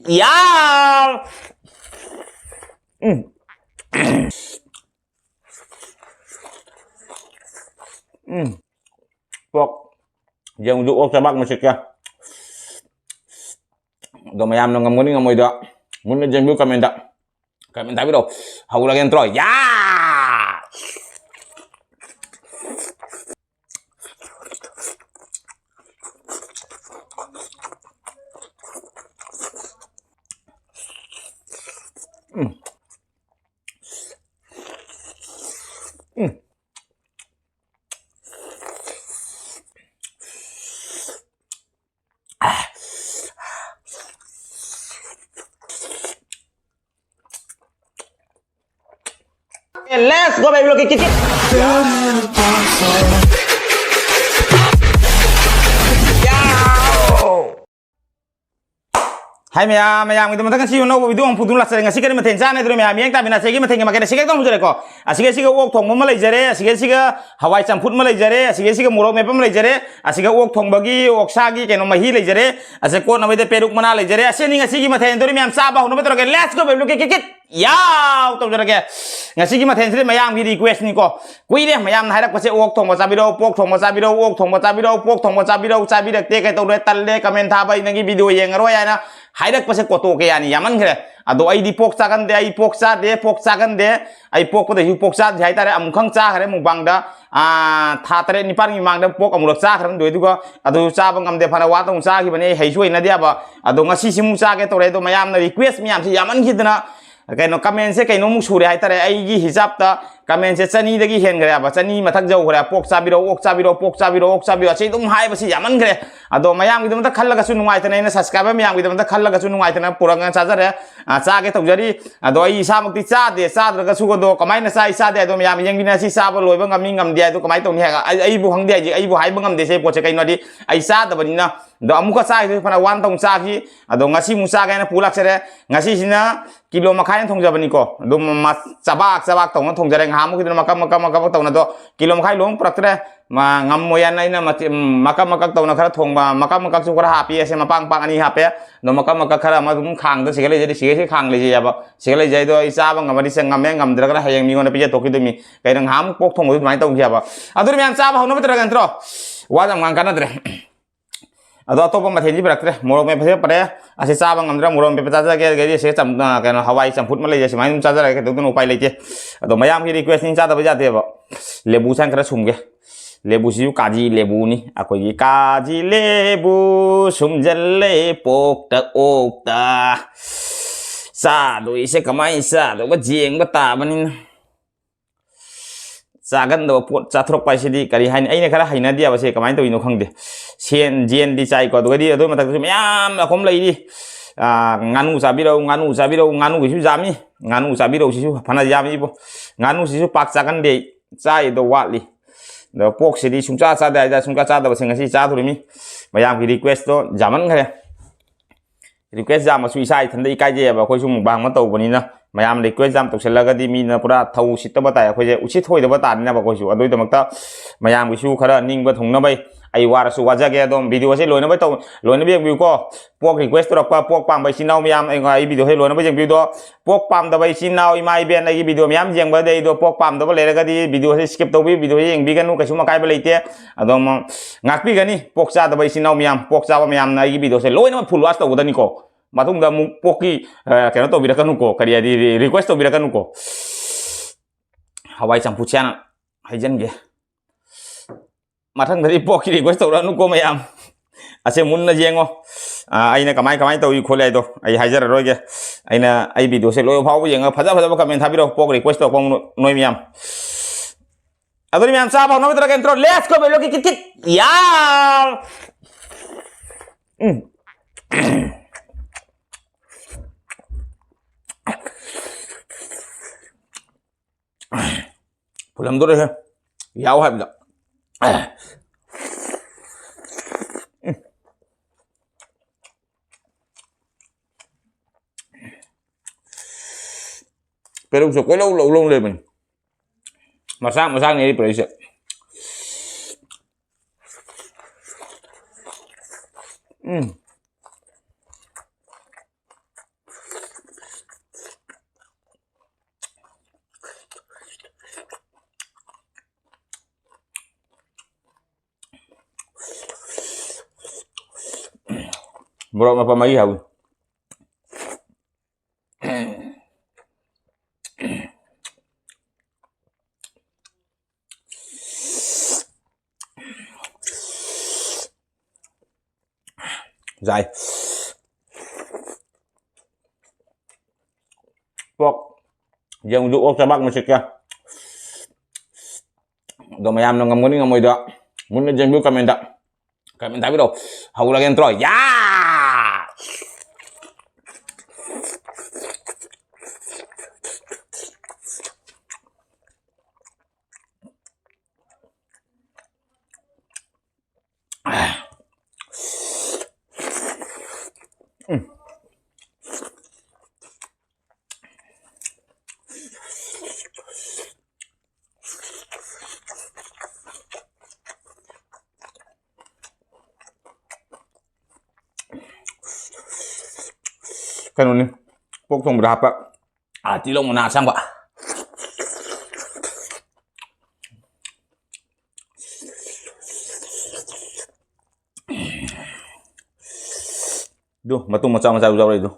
야! 음. Pok. Yang duk sabak masik ya. Do mayam no ngam ngoni ngamoy da. Mun na jeng bu kamenda. Kamenda bi do. Hawla gen tro. Ya! Let's go baby, look at it. Hai maya gitu mata kan sih no video ang pudun lah sering ngasih kan meten sana itu maya yang tapi nasi meten yang makan nasi kan mujare ko asik wok thong malai jare asik hawai campur malai jare asik murok mepa malai jare asik wok thong bagi wok sagi keno mahi lai jare asik ko namai de peruk mana lai jare asik ni ngasih meten itu maya sabah no betul kan let's go baby look at it ya tong jare ke ngasih meten sih maya yang request ni ko kui deh maya hai rak pase wok thong maca biro pok thong maca biro wok thong maca biro pok thong maca biro cabi dak te kai tong re tal de comment thabai nangi video yang ro ya na Haidak pase koto ke yani yaman kre ado ai di pok chagan de ai pok cha de pok chagan de ai pok ko de hu pok cha hai tare amkhang cha khare mu bangda tha tare ni par ni mangda pok amulak cha khran doi du ko ado cha bangam de phana wa tong cha ki bane hei suai na dia ba ado ngasi simu cha ke tore do mayam na request miyam si yaman khidna kaino comment se kaino mu sure hai tare ai gi hisab ta comment se chani dagi hen gre ba chani mathak jau gre pok cha biro ok cha biro pok cha biro ok cha biro sei dum hai ba si yaman gre ado mayam gi dum ta khalla ga su nungai ta na subscribe mayam gi dum ta khalla ga su nungai ta na purang cha jare cha ge tawjari ado ai sa mak ti cha de sa ga su go do kamai na sa isa de do mayam yang gi na si sa ba loi ba ngam ngam de do kamai tong ni ha ai bu hang de ai bu hai ba ngam de se po che kai no di ai sa da ba ni na do amuka sa gi phana wan tong cha gi ado ngasi mu sa ga na pulak sere ngasi sina kilo makai thong jabani ko do ma sabak tong thong jare ngam gi makam tong na do kilo makai long praktre ma ngam moyan na makam tong na khara thong ba makam su khara hapi ase mapang pang ani hape no makam khara ma dum khang do sigale jadi sige khang le ya ba sigale jai do isa ba ngam di seng ngam dra ga hayang mi ngona pije toki dumi kai nang ham pok thong du mai tong ya ba adur mi an sa ba hono betra gan tro wa jam ngang kana dre ado atopa mathen ji braktre morok me phase pare ase cha bang amdra morok me pata ja ge ge se cham kana hawai champut ma le je mai cha ja ke dun upai leite ado mayam ki request ni cha da ba ja de ba lebu sang kara sum ge lebu siu kaji lebu ni akoi gi kaji lebu sum jalle pok ta ok ta sa do ise kamai sa do ba jeng ba ta banin Sagan do pot cha throk pai sidi kari hain ai ne khara haina dia ba se kamai to ino khang de sen jen di chai ko do di do matak yam akom lai di nganu gi su jami nganu sabiro sisu phana jami bo nganu sisu pak chakan de chai do watli do pok sidi sungcha cha da sungka cha da ba singa si cha thurimi mayam ki request do jaman khare request jam su isai thandai kai je ba khoi sum bang ma to bani na mayam request jam to selaga di mi na pura thau sit ba ta khoi je uchi thoi da ba ta ni na ba khoi su adoi damakta mayam gi su khara ning ba thong na bai ai war su waja ge dom video se loina ba to loina bi view ko pok request to pa pok pam bai sinau mayam ai video he loina ba jeng view do pok pam da bai sinau imai ben ai video mayam jeng ba dei do pok pam da ba le ga di video se skip to bi video jeng bi ganu ka su ma kai ba leite adom ngak pi ga ni pok cha da bai sinau mayam pok cha ba mayam na ai video se loina full watch to da ni ko matung da mu poki kena to birakan ko kariya di request to birakan ko hawai campur channel haijan ge mathang dari poki request to ranu ko mayam ase mun na jengo aina kamai to i khole do ai haijar ro ge aina ai video se lo phau jenga phaja comment thabiro pok request to pong noi miam adori miam sa phau no betra kentro let's go belo kit ya Pulang dulu ya, ya wah bisa. Pero usah kau long le mình, masak ni di perisa. Morok apa lagi aku? Dài. Pok. Yang untuk ok sabak musik ya. Gamayam nang ngamuni ngamoy da. Mun na jembu kamenda. Kamenda biro. Hawla gen troy. Ya! Kan ini potong berapa? Tilong mo nasang ba? Duh, matung macam-macam usaha itu.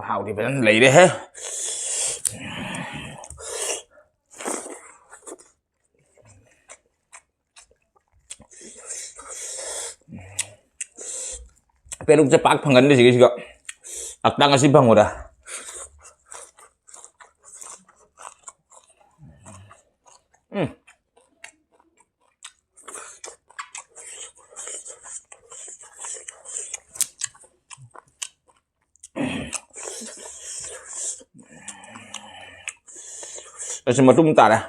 Hào thì phải lấy đấy hết. Pero cepat pangan di sini juga. Akta ngasih bang udah. Semua tuh bentar ya.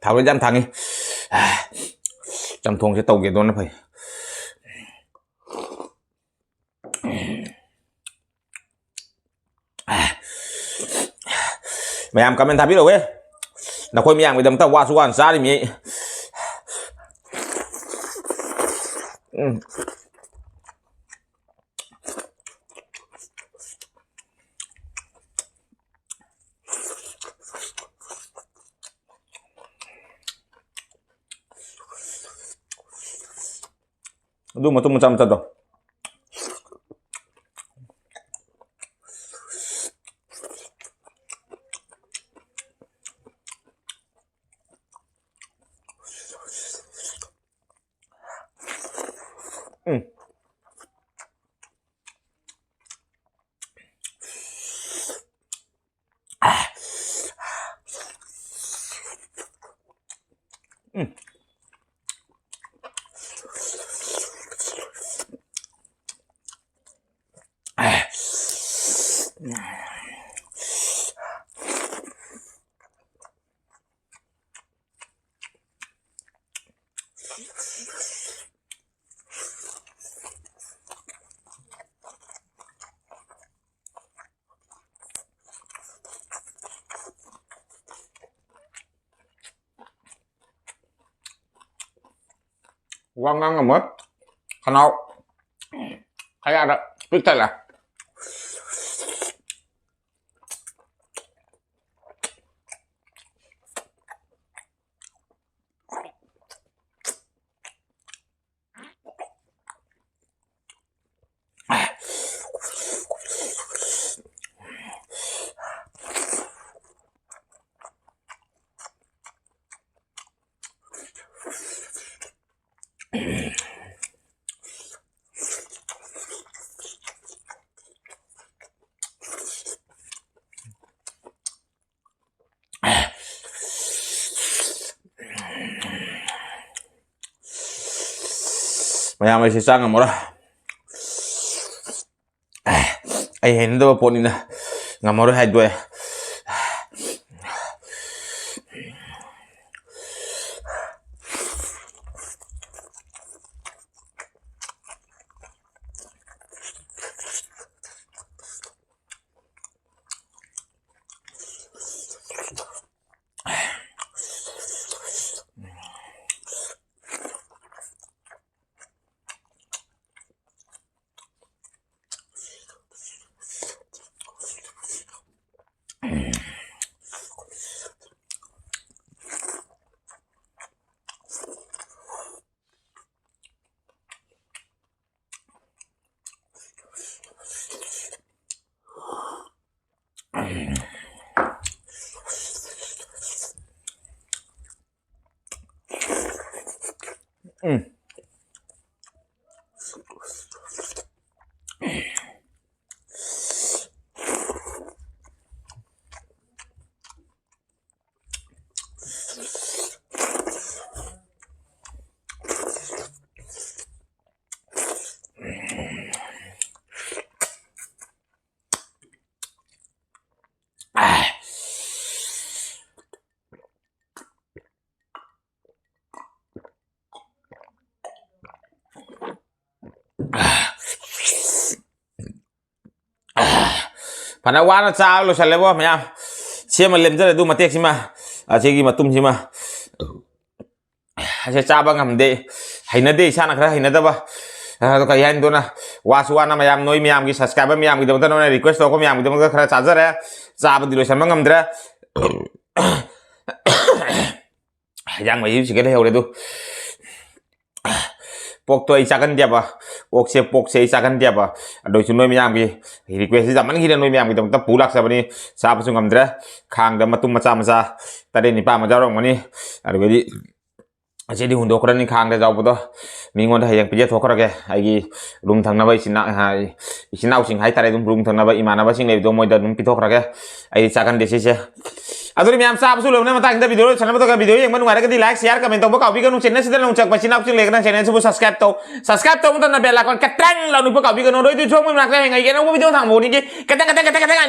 Thảo lên dăn thằng đi. Chăm thùng sẽ tàu kia nó phải. Mày làm comment thả biết đâu ấy. Là khôi miệng với đấm tao qua xuống xa đi mày. Aduh, macam-macam tuh. ว่างั้นก็หมดขนมใครอะไรปิ๊กเท่าไหร่ Maya may sisang mo ra. Ay hindi ba po nina nga mo ra hadwe. Panawana sa lo sa lewo maya siya malem jale du matek sima achegi matum sima ase chaba ngamde hainade sana khara hainada ba to kayan do na waswana mayam noi mayam gi subscriber mayam gi damta na request ko mayam gi damta khara charger ya chaba dilo sama ngamdra yang mai si gele hore du pok toy chakan dia ba pok se chakan dia ba doi chu noi myam gi request zaman gi noi myam gi dam ta pulak sa bani sa pa sungam dra khang da matum macha macha tare ni pa ma jarong mani adu gi aje di hundo krani khang da jaw bodo mingon da hayang pije thokra ge ai gi room thang na bai sina hai sinau sing hai tare dum room thang na bai imana ba sing nei do moi da dum pi thokra ge ai chakan de se aduri myam sa su lo na mata inda video channel to ka video yang manu ngara ka di like share comment to ba ka bi ka nu channel sidal nu chak pachina ku le ka channel su subscribe to mu na bella kon katrang la nu pa ka bi ka no doi tu chong mu na ka ngai ke no video thang mo ni ki katang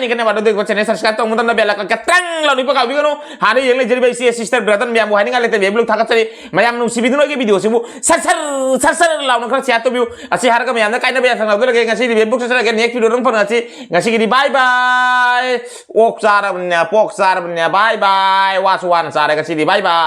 ni ka na ba do ko channel subscribe to mu na bella kon katrang la nu pa ka bi ka no ha ni yang le jeri bai sister brother myam hani ngale te blog thaka chari myam nu si video ke video si bu sar la nu ka share to view asi har ka myam na kai na ba thang la do ke ngasi di facebook sa ke next video rong pa na chi ngasi ki di bye bye ok sara nya pok sara nya bye bye wasuan sare ke sini bye bye